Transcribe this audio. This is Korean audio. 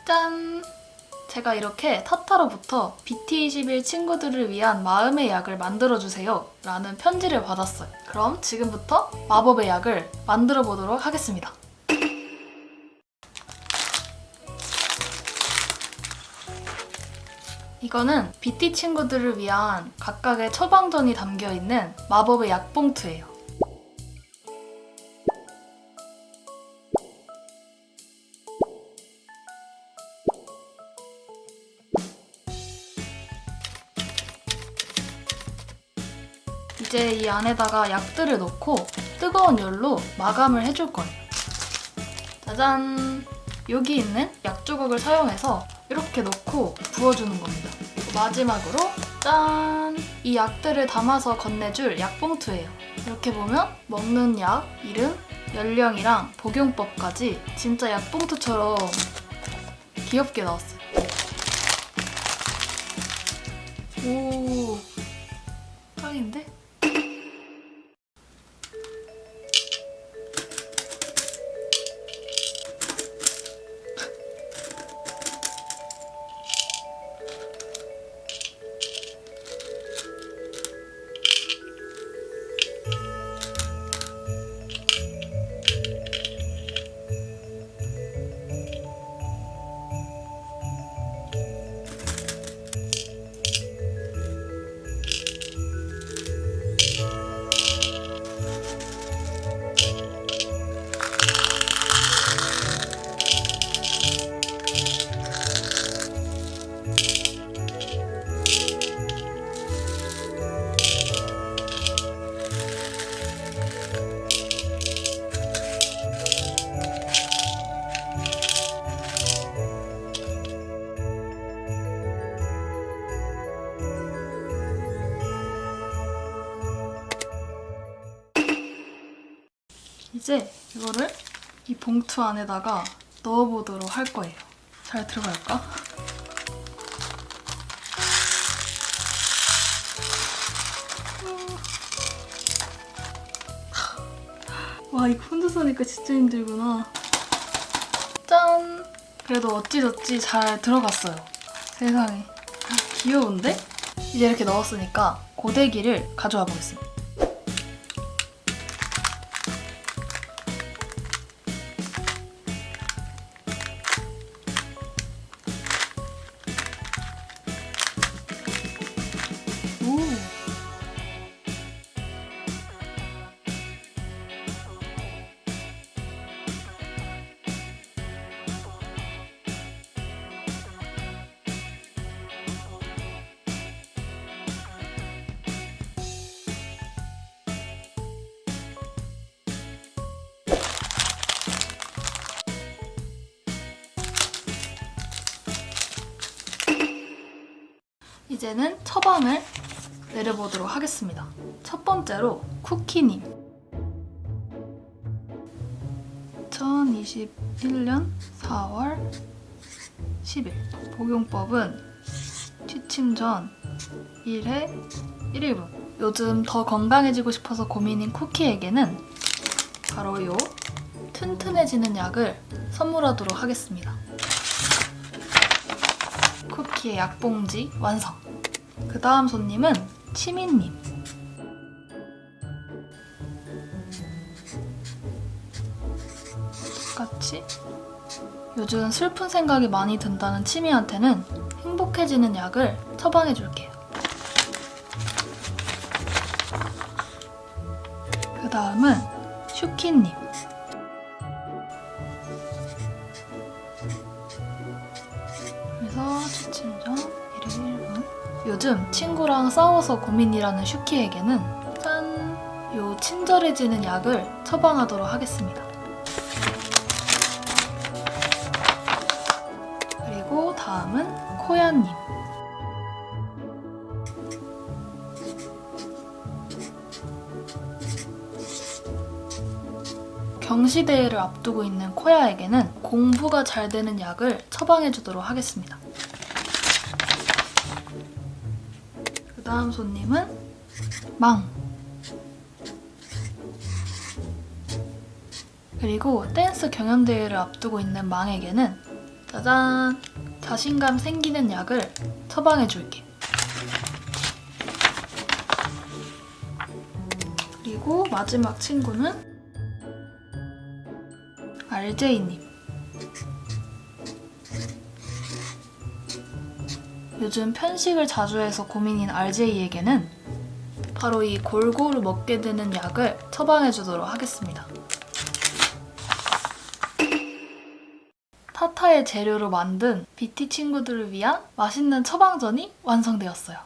짠! 제가 이렇게 타타로부터 BT21 친구들을 위한 마음의 약을 만들어주세요 라는 편지를 받았어요. 그럼 지금부터 마법의 약을 만들어 보도록 하겠습니다. 이거는 BT 친구들을 위한 각각의 처방전이 담겨있는 마법의 약 봉투예요. 이제 이 안에다가 약들을 넣고 뜨거운 열로 마감을 해줄 거예요. 짜잔! 여기 있는 약 조각을 사용해서 이렇게 넣고 부어주는 겁니다. 그리고 마지막으로 짠! 이 약들을 담아서 건네줄 약봉투예요. 이렇게 보면 먹는 약, 이름, 연령이랑 복용법까지 진짜 약봉투처럼 귀엽게 나왔어요. 오, 짱인데? 이제 이거를 이 봉투 안에다가 넣어보도록 할 거예요. 잘 들어갈까? 와, 이거 혼자서 하니까 진짜 힘들구나. 짠! 그래도 어찌저찌 잘 들어갔어요. 세상에. 귀여운데? 이제 이렇게 넣었으니까 고데기를 가져와 보겠습니다. 오! 이제는 처방을 내려보도록 하겠습니다. 첫 번째로 쿠키님. 2021년 4월 10일. 복용법은 취침 전 1회 1일분. 요즘 더 건강해지고 싶어서 고민인 쿠키에게는 바로 요 튼튼해지는 약을 선물하도록 하겠습니다. 쿠키의 약봉지 완성! 그 다음 손님은 치민님. 같이 요즘 슬픈 생각이 많이 든다는 치미한테는 행복해지는 약을 처방해줄게요. 그 다음은 슈키님. 그래서 취침 전 1회 1분. 요즘 친구랑 싸워서 고민이라는 슈키에게는 짠! 요 친절해지는 약을 처방하도록 하겠습니다. 그리고 다음은 코야님. 경시대회를 앞두고 있는 코야에게는 공부가 잘 되는 약을 처방해주도록 하겠습니다. 그 다음 손님은 망. 그리고 댄스 경연대회를 앞두고 있는 망에게는 짜잔! 자신감 생기는 약을 처방해줄게. 그리고 마지막 친구는 RJ님. 요즘 편식을 자주 해서 고민인 RJ에게는 바로 이 골고루 먹게 되는 약을 처방해주도록 하겠습니다. 타타의 재료로 만든 BT 친구들을 위한 맛있는 처방전이 완성되었어요.